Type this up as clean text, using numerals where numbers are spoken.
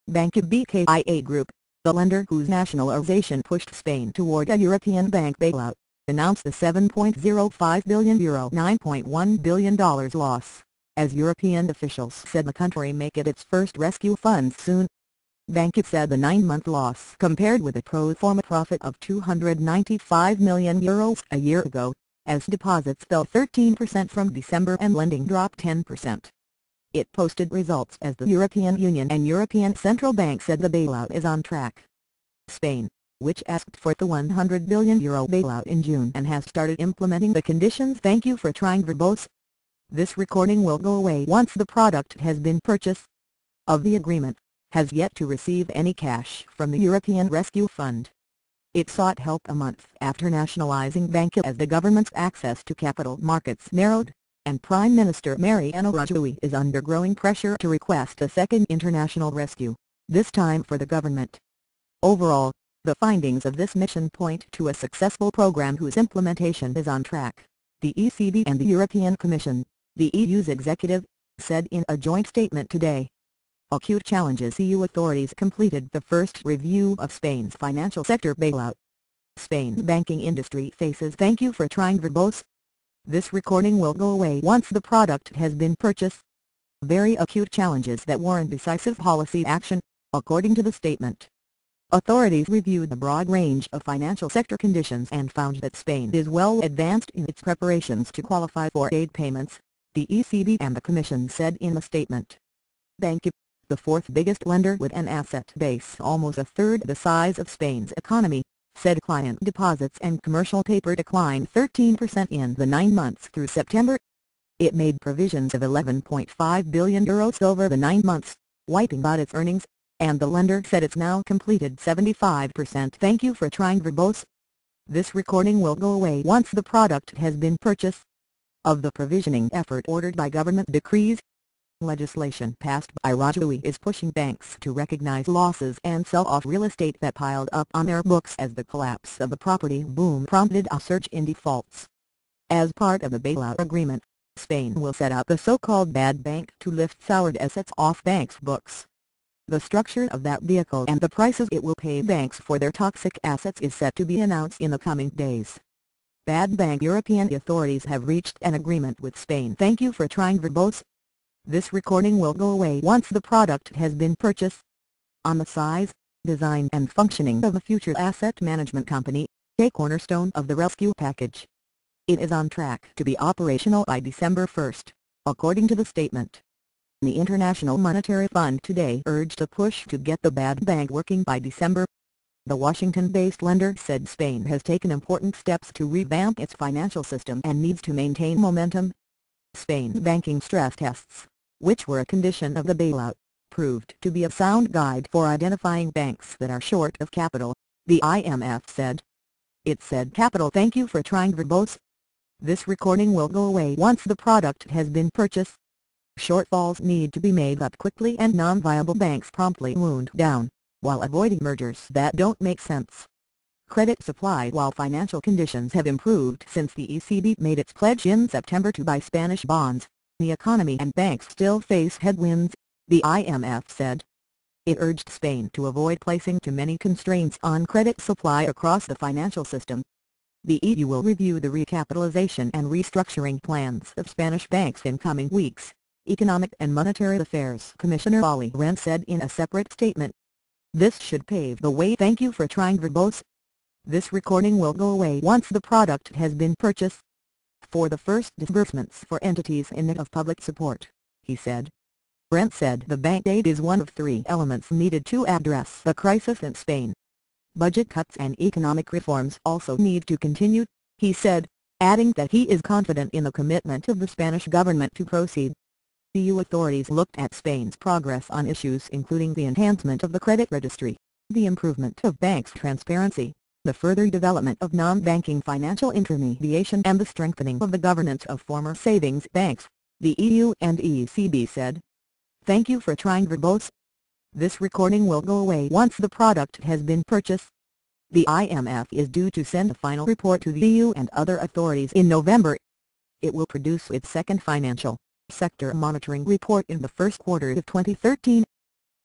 Bankia BKIA Group, the lender whose nationalization pushed Spain toward a European bank bailout, announced the €7.05 billion $9.1 billion loss, as European officials said the country may get its first rescue funds soon. Bankia said the 9-month loss compared with a pro forma profit of €295 million a year ago, as deposits fell 13% from December and lending dropped 10%. It posted results as the European Union and European Central Bank said the bailout is on track. Spain, which asked for the €100 billion bailout in June and has started implementing the conditions. Thank you for trying verbose. This recording will go away once the product has been purchased. Of the agreement, has yet to receive any cash from the European Rescue Fund. It sought help a month after nationalizing Bankia as the government's access to capital markets narrowed, and Prime Minister Mariano Rajoy is under growing pressure to request a second international rescue, this time for the government. Overall, the findings of this mission point to a successful program whose implementation is on track, the ECB and the European Commission, the EU's executive, said in a joint statement today. Acute challenges. EU authorities completed the first review of Spain's financial sector bailout. Spain's banking industry faces. Thank you for trying verbose. This recording will go away once the product has been purchased. Very acute challenges that warrant decisive policy action, according to the statement. Authorities reviewed a broad range of financial sector conditions and found that Spain is well advanced in its preparations to qualify for aid payments, the ECB and the Commission said in a statement. Bankia, the fourth biggest lender with an asset base almost a third the size of Spain's economy, said client deposits and commercial paper declined 13% in the 9 months through September. It made provisions of €11.5 billion over the 9 months, wiping out its earnings, and the lender said it's now completed 75%. Thank you for trying verbose. This recording will go away once the product has been purchased. Of the provisioning effort ordered by government decrees, legislation passed by Rajoy is pushing banks to recognize losses and sell off real estate that piled up on their books as the collapse of the property boom prompted a surge in defaults. As part of the bailout agreement, Spain will set up a so-called bad bank to lift soured assets off banks' books. The structure of that vehicle and the prices it will pay banks for their toxic assets is set to be announced in the coming days. Bad bank. European authorities have reached an agreement with Spain. Thank you for trying verbose. This recording will go away once the product has been purchased. On the size, design and functioning of the future asset management company, a cornerstone of the rescue package. It is on track to be operational by December 1, according to the statement. The International Monetary Fund today urged a push to get the bad bank working by December. The Washington-based lender said Spain has taken important steps to revamp its financial system and needs to maintain momentum. Spain's banking stress tests, which were a condition of the bailout, proved to be a sound guide for identifying banks that are short of capital, the IMF said. It said capital. Thank you for trying verbose. This recording will go away once the product has been purchased. Shortfalls need to be made up quickly and non-viable banks promptly wound down, while avoiding mergers that don't make sense. Credit supply. While financial conditions have improved since the ECB made its pledge in September to buy Spanish bonds, the economy and banks still face headwinds, the IMF said. It urged Spain to avoid placing too many constraints on credit supply across the financial system. The EU will review the recapitalization and restructuring plans of Spanish banks in coming weeks, Economic and Monetary Affairs Commissioner Olli Rehn said in a separate statement. This should pave the way. Thank you for trying verbose. This recording will go away once the product has been purchased. For the first disbursements for entities in need of public support, he said. Rehn said the bank aid is one of 3 elements needed to address the crisis in Spain. Budget cuts and economic reforms also need to continue, he said, adding that he is confident in the commitment of the Spanish government to proceed. EU authorities looked at Spain's progress on issues including the enhancement of the credit registry, the improvement of banks' transparency, the further development of non-banking financial intermediation and the strengthening of the governance of former savings banks, the EU and ECB said. Thank you for trying verbose. This recording will go away once the product has been purchased. The IMF is due to send a final report to the EU and other authorities in November. It will produce its second financial sector monitoring report in the first quarter of 2013.